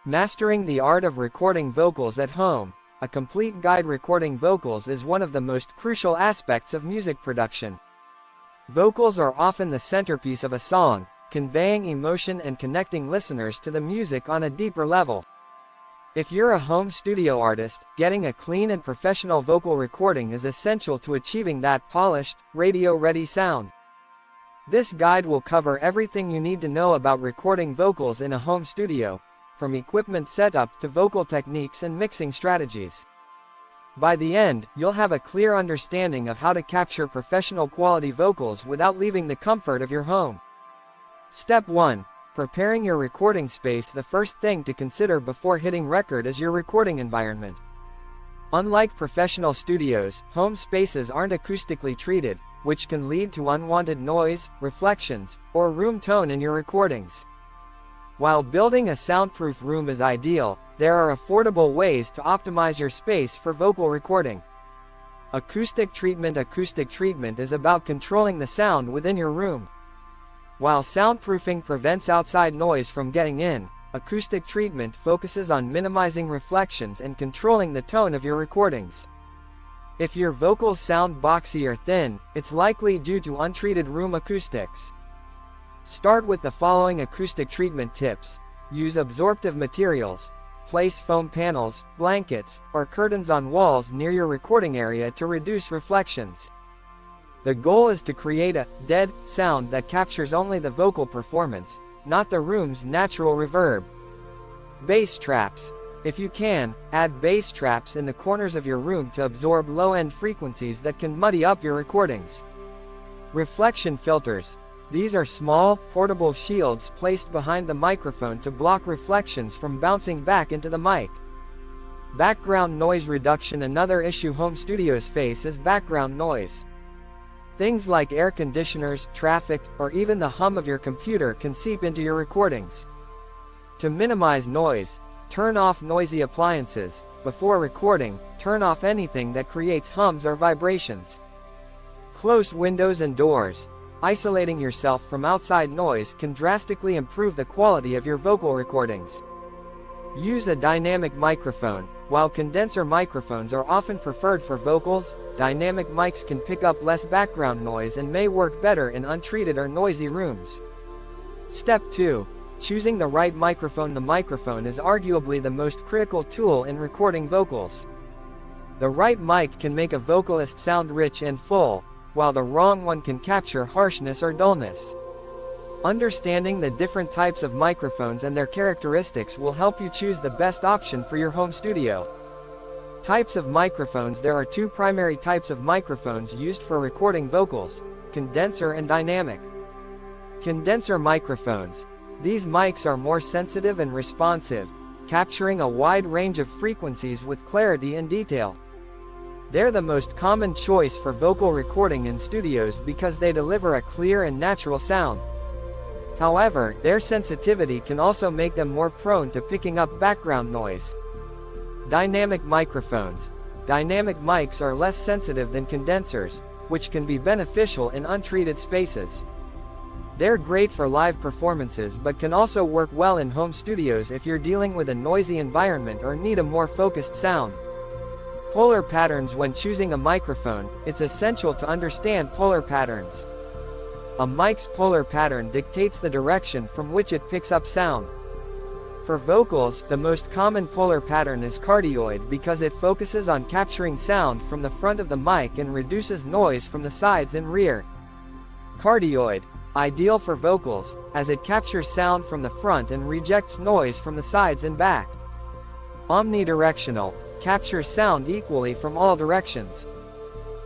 Mastering the art of recording vocals at home, a complete guide. Recording vocals is one of the most crucial aspects of music production. Vocals are often the centerpiece of a song, conveying emotion and connecting listeners to the music on a deeper level. If you're a home studio artist, getting a clean and professional vocal recording is essential to achieving that polished, radio-ready sound. This guide will cover everything you need to know about recording vocals in a home studio, from equipment setup to vocal techniques and mixing strategies. By the end, you'll have a clear understanding of how to capture professional quality vocals without leaving the comfort of your home. Step 1. Preparing your recording space. The first thing to consider before hitting record is your recording environment. Unlike professional studios, home spaces aren't acoustically treated, which can lead to unwanted noise, reflections, or room tone in your recordings. While building a soundproof room is ideal, there are affordable ways to optimize your space for vocal recording. Acoustic treatment. Acoustic treatment is about controlling the sound within your room. While soundproofing prevents outside noise from getting in, acoustic treatment focuses on minimizing reflections and controlling the tone of your recordings. If your vocals sound boxy or thin, it's likely due to untreated room acoustics. Start with the following acoustic treatment tips. Use absorptive materials. Place foam panels, blankets, or curtains on walls near your recording area to reduce reflections. The goal is to create a dead sound that captures only the vocal performance, not the room's natural reverb. Bass traps. If you can, add bass traps in the corners of your room to absorb low-end frequencies that can muddy up your recordings. Reflection filters. These are small, portable shields placed behind the microphone to block reflections from bouncing back into the mic. Background noise reduction. Another issue home studios face is background noise. Things like air conditioners, traffic, or even the hum of your computer can seep into your recordings. To minimize noise, turn off noisy appliances. Before recording, turn off anything that creates hums or vibrations. Close windows and doors. Isolating yourself from outside noise can drastically improve the quality of your vocal recordings. Use a dynamic microphone. While condenser microphones are often preferred for vocals, dynamic mics can pick up less background noise and may work better in untreated or noisy rooms. Step 2. Choosing the right microphone. The microphone is arguably the most critical tool in recording vocals. The right mic can make a vocalist sound rich and full, while the wrong one can capture harshness or dullness. Understanding the different types of microphones and their characteristics will help you choose the best option for your home studio. Types of microphones. There are two primary types of microphones used for recording vocals: condenser and dynamic. Condenser microphones. These mics are more sensitive and responsive, capturing a wide range of frequencies with clarity and detail. They're the most common choice for vocal recording in studios because they deliver a clear and natural sound. However, their sensitivity can also make them more prone to picking up background noise. Dynamic microphones. Dynamic mics are less sensitive than condensers, which can be beneficial in untreated spaces. They're great for live performances but can also work well in home studios if you're dealing with a noisy environment or need a more focused sound. Polar patterns. When choosing a microphone, it's essential to understand polar patterns. A mic's polar pattern dictates the direction from which it picks up sound. For vocals, the most common polar pattern is cardioid because it focuses on capturing sound from the front of the mic and reduces noise from the sides and rear. Cardioid, ideal for vocals, as it captures sound from the front and rejects noise from the sides and back. Omnidirectional, captures sound equally from all directions.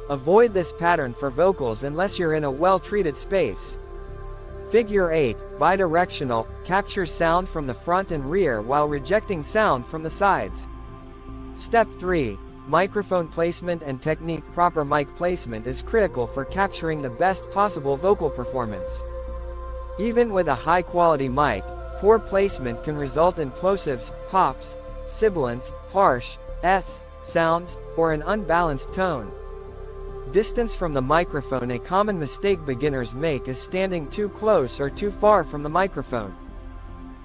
Avoid this pattern for vocals unless you're in a well-treated space. Figure 8, bidirectional, captures sound from the front and rear while rejecting sound from the sides. Step 3, microphone placement and technique. Proper mic placement is critical for capturing the best possible vocal performance. Even with a high-quality mic, poor placement can result in plosives, pops, sibilants, harsh sounds, or an unbalanced tone. Distance from the microphone. A common mistake beginners make is standing too close or too far from the microphone.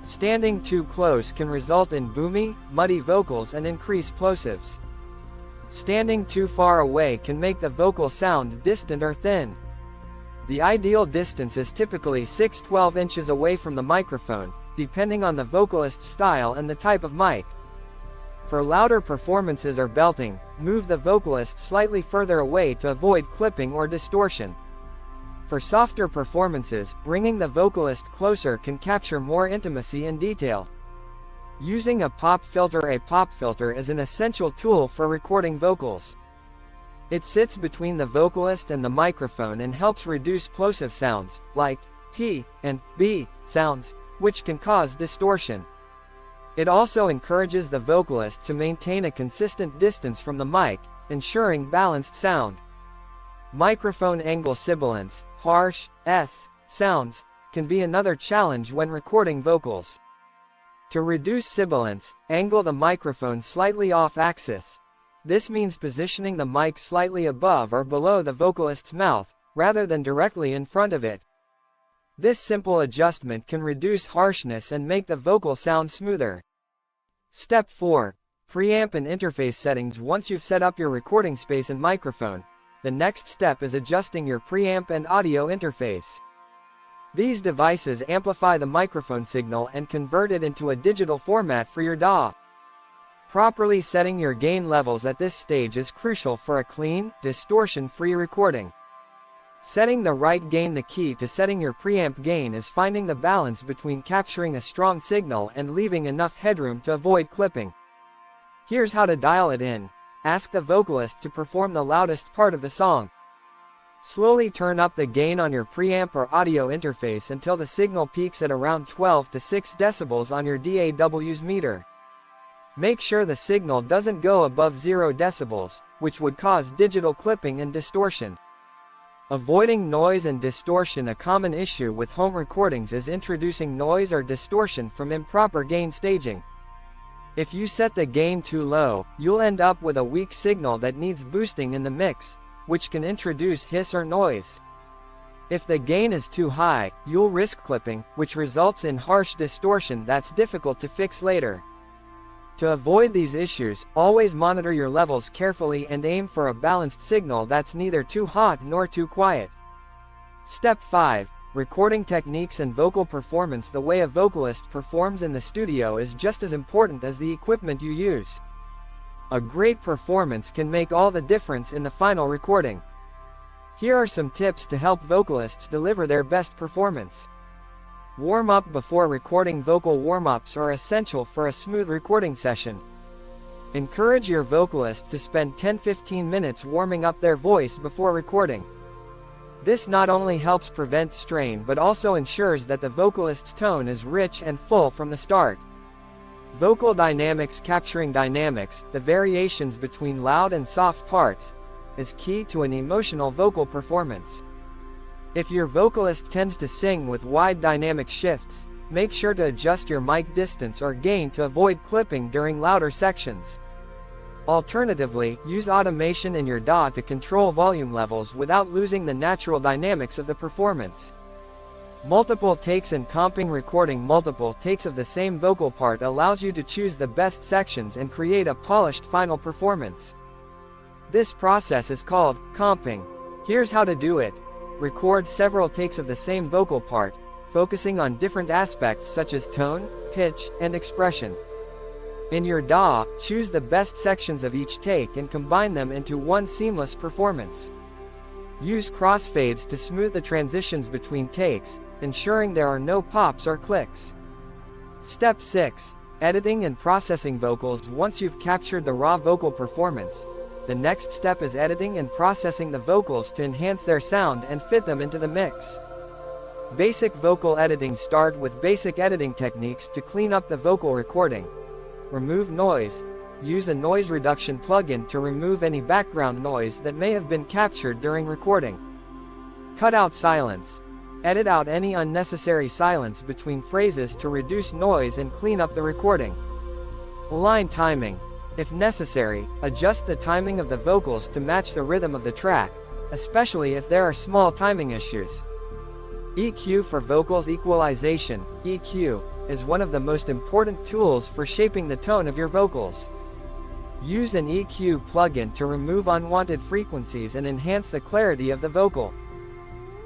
Standing too close can result in boomy, muddy vocals and increase plosives. Standing too far away can make the vocal sound distant or thin. The ideal distance is typically 6–12 inches away from the microphone, depending on the vocalist's style and the type of mic. For louder performances or belting, move the vocalist slightly further away to avoid clipping or distortion. For softer performances, bringing the vocalist closer can capture more intimacy and detail. Using a pop filter. A pop filter is an essential tool for recording vocals. It sits between the vocalist and the microphone and helps reduce plosive sounds, like P and B sounds, which can cause distortion. It also encourages the vocalist to maintain a consistent distance from the mic, ensuring balanced sound. Microphone angle sibilance, harsh S sounds, can be another challenge when recording vocals. To reduce sibilance, angle the microphone slightly off-axis. This means positioning the mic slightly above or below the vocalist's mouth, rather than directly in front of it. This simple adjustment can reduce harshness and make the vocal sound smoother. Step 4. Preamp and interface settings. Once you've set up your recording space and microphone, the next step is adjusting your preamp and audio interface. These devices amplify the microphone signal and convert it into a digital format for your DAW. Properly setting your gain levels at this stage is crucial for a clean, distortion-free recording. Setting the right gain. The key to setting your preamp gain is finding the balance between capturing a strong signal and leaving enough headroom to avoid clipping. Here's how to dial it in. Ask the vocalist to perform the loudest part of the song. Slowly turn up the gain on your preamp or audio interface until the signal peaks at around 12 to 6 decibels on your DAW's meter. Make sure the signal doesn't go above 0 decibels, which would cause digital clipping and distortion. Avoiding noise and distortion. A common issue with home recordings is introducing noise or distortion from improper gain staging. If you set the gain too low, you'll end up with a weak signal that needs boosting in the mix, which can introduce hiss or noise. If the gain is too high, you'll risk clipping, which results in harsh distortion that's difficult to fix later. To avoid these issues, always monitor your levels carefully and aim for a balanced signal that's neither too hot nor too quiet. Step 5. Recording techniques and vocal performance. The way a vocalist performs in the studio is just as important as the equipment you use. A great performance can make all the difference in the final recording. Here are some tips to help vocalists deliver their best performance. Warm up before recording. Vocal warm-ups are essential for a smooth recording session. Encourage your vocalist to spend 10–15 minutes warming up their voice before recording. This not only helps prevent strain but also ensures that the vocalist's tone is rich and full from the start. Vocal dynamics. Capturing dynamics, the variations between loud and soft parts, is key to an emotional vocal performance. If your vocalist tends to sing with wide dynamic shifts, make sure to adjust your mic distance or gain to avoid clipping during louder sections. Alternatively, use automation in your DAW to control volume levels without losing the natural dynamics of the performance. Multiple takes and comping. Recording multiple takes of the same vocal part allows you to choose the best sections and create a polished final performance. This process is called comping. Here's how to do it. Record several takes of the same vocal part, focusing on different aspects such as tone, pitch, and expression. In your DAW, choose the best sections of each take and combine them into one seamless performance. Use crossfades to smooth the transitions between takes, ensuring there are no pops or clicks. Step 6. Editing and processing vocals. Once you've captured the raw vocal performance, the next step is editing and processing the vocals to enhance their sound and fit them into the mix. Basic vocal editing. Start with basic editing techniques to clean up the vocal recording. Remove noise. Use a noise reduction plugin to remove any background noise that may have been captured during recording. Cut out silence. Edit out any unnecessary silence between phrases to reduce noise and clean up the recording. Align timing. If necessary, adjust the timing of the vocals to match the rhythm of the track, especially if there are small timing issues. EQ for vocals. Equalization, EQ, is one of the most important tools for shaping the tone of your vocals. Use an EQ plugin to remove unwanted frequencies and enhance the clarity of the vocal.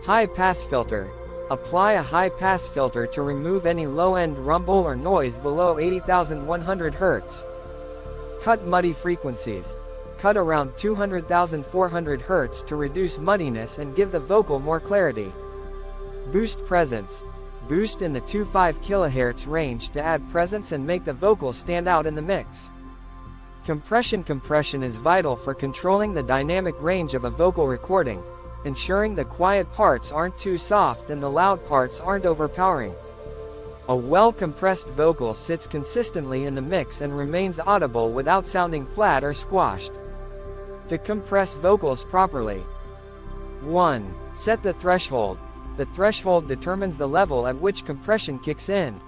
High pass filter. Apply a high pass filter to remove any low-end rumble or noise below 80,100 Hz. Cut muddy frequencies. Cut around 200,400 Hz to reduce muddiness and give the vocal more clarity. Boost presence. Boost in the 2.5 kHz range to add presence and make the vocal stand out in the mix. Compression. Compression is vital for controlling the dynamic range of a vocal recording, ensuring the quiet parts aren't too soft and the loud parts aren't overpowering. A well-compressed vocal sits consistently in the mix and remains audible without sounding flat or squashed. To compress vocals properly. 1. Set the threshold. The threshold determines the level at which compression kicks in.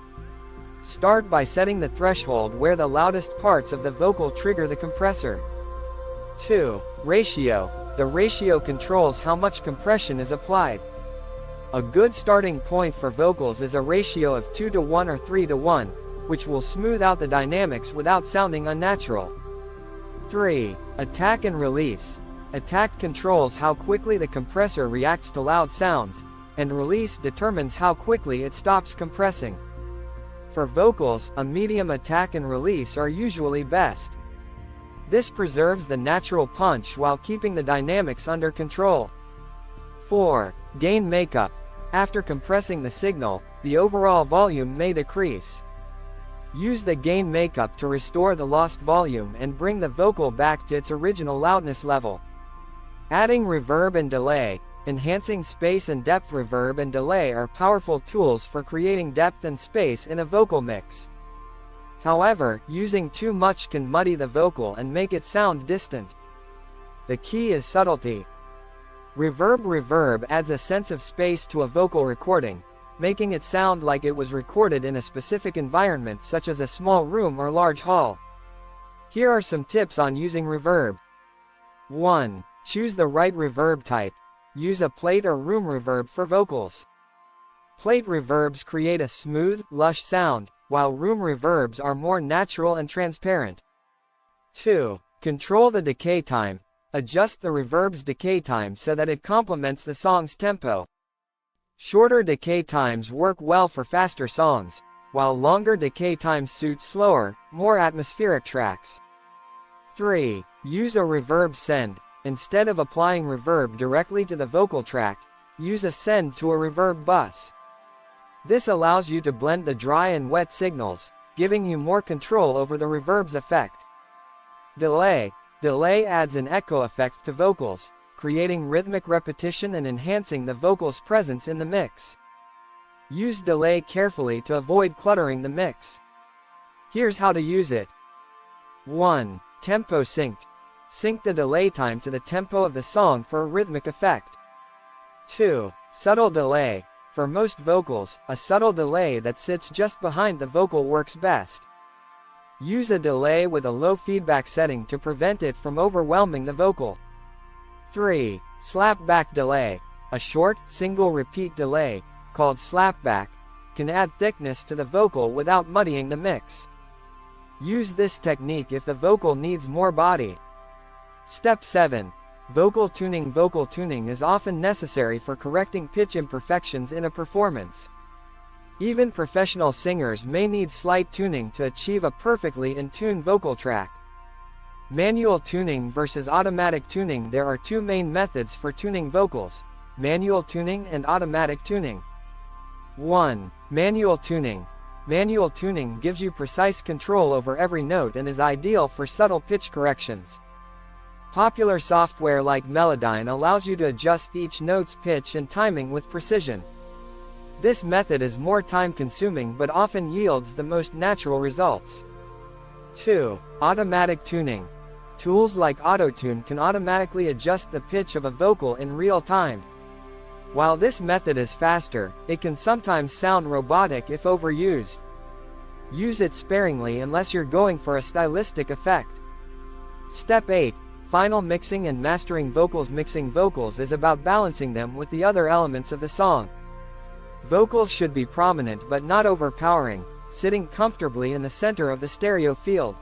Start by setting the threshold where the loudest parts of the vocal trigger the compressor. 2. Ratio. The ratio controls how much compression is applied. A good starting point for vocals is a ratio of 2:1 or 3:1, which will smooth out the dynamics without sounding unnatural. 3. Attack and release. Attack controls how quickly the compressor reacts to loud sounds, and release determines how quickly it stops compressing. For vocals, a medium attack and release are usually best. This preserves the natural punch while keeping the dynamics under control. 4. Gain makeup. After compressing the signal, the overall volume may decrease. Use the gain makeup to restore the lost volume and bring the vocal back to its original loudness level. Adding reverb and delay. Enhancing space and depth. Reverb and delay are powerful tools for creating depth and space in a vocal mix. However, using too much can muddy the vocal and make it sound distant. The key is subtlety. Reverb adds a sense of space to a vocal recording, making it sound like it was recorded in a specific environment such as a small room or large hall. Here are some tips on using reverb. 1. Choose the right reverb type. Use a plate or room reverb for vocals. Plate reverbs create a smooth, lush sound, while room reverbs are more natural and transparent. 2. Control the decay time. Adjust the reverb's decay time so that it complements the song's tempo. Shorter decay times work well for faster songs, while longer decay times suit slower, more atmospheric tracks. 3. Use a reverb send. Instead of applying reverb directly to the vocal track, use a send to a reverb bus. This allows you to blend the dry and wet signals, giving you more control over the reverb's effect. Delay. Delay adds an echo effect to vocals, creating rhythmic repetition and enhancing the vocal's presence in the mix. Use delay carefully to avoid cluttering the mix. Here's how to use it. 1. Tempo sync. Sync the delay time to the tempo of the song for a rhythmic effect. 2. Subtle delay. For most vocals, a subtle delay that sits just behind the vocal works best. Use a delay with a low feedback setting to prevent it from overwhelming the vocal. 3. Slapback delay. A short, single repeat delay, called slapback, can add thickness to the vocal without muddying the mix. Use this technique if the vocal needs more body. Step 7. Vocal tuning. Vocal tuning is often necessary for correcting pitch imperfections in a performance. Even professional singers may need slight tuning to achieve a perfectly in tune vocal track. Manual tuning versus automatic tuning. There are two main methods for tuning vocals: manual tuning and automatic tuning. 1. Manual tuning. Manual tuning gives you precise control over every note and is ideal for subtle pitch corrections. Popular software like Melodyne allows you to adjust each note's pitch and timing with precision. This method is more time-consuming but often yields the most natural results. 2. Automatic tuning. Tools like Autotune can automatically adjust the pitch of a vocal in real time. While this method is faster, it can sometimes sound robotic if overused. Use it sparingly unless you're going for a stylistic effect. Step 8. Final mixing and mastering vocals. Mixing vocals is about balancing them with the other elements of the song. Vocals should be prominent but not overpowering, sitting comfortably in the center of the stereo field.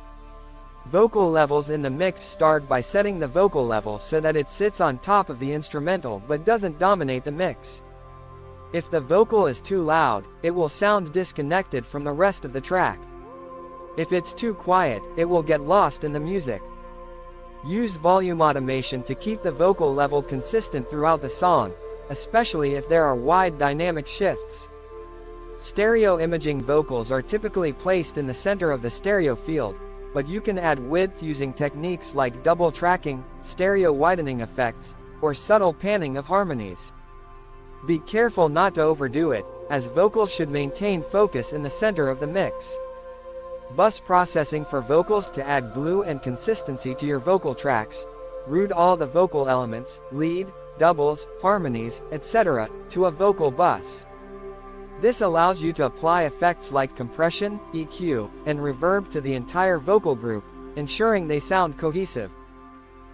Vocal levels in the mix start by setting the vocal level so that it sits on top of the instrumental but doesn't dominate the mix. If the vocal is too loud, it will sound disconnected from the rest of the track. If it's too quiet, it will get lost in the music. Use volume automation to keep the vocal level consistent throughout the song, especially if there are wide dynamic shifts. Stereo imaging vocals are typically placed in the center of the stereo field, but you can add width using techniques like double tracking, stereo widening effects, or subtle panning of harmonies. Be careful not to overdo it, as vocals should maintain focus in the center of the mix. Bus processing for vocals to add glue and consistency to your vocal tracks. Route all the vocal elements, lead, doubles, harmonies, etc., to a vocal bus. This allows you to apply effects like compression, EQ, and reverb to the entire vocal group, ensuring they sound cohesive.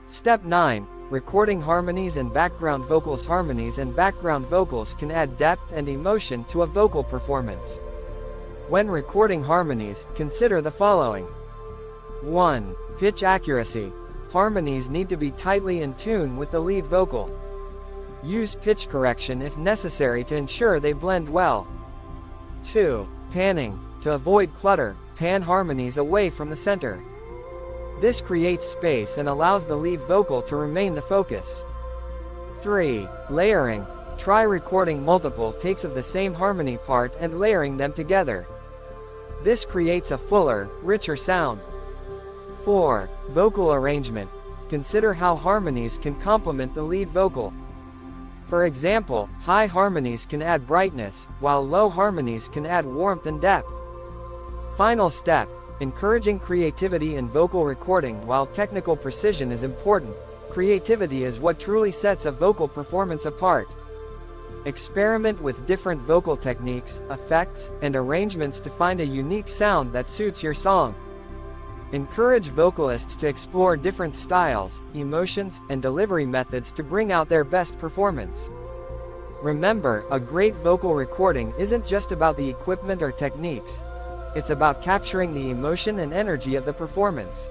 Step 9. Recording harmonies and background vocals. Harmonies and background vocals can add depth and emotion to a vocal performance. When recording harmonies, consider the following. 1. Pitch accuracy. Harmonies need to be tightly in tune with the lead vocal. Use pitch correction if necessary to ensure they blend well. 2. Panning. To avoid clutter, pan harmonies away from the center. This creates space and allows the lead vocal to remain the focus. 3. Layering. Try recording multiple takes of the same harmony part and layering them together. This creates a fuller, richer sound. 4. Vocal arrangement. Consider how harmonies can complement the lead vocal. For example, high harmonies can add brightness, while low harmonies can add warmth and depth. Final step. Encouraging creativity in vocal recording. While technical precision is important, creativity is what truly sets a vocal performance apart. Experiment with different vocal techniques, effects, and arrangements to find a unique sound that suits your song. Encourage vocalists to explore different styles, emotions, and delivery methods to bring out their best performance. Remember, a great vocal recording isn't just about the equipment or techniques. It's about capturing the emotion and energy of the performance.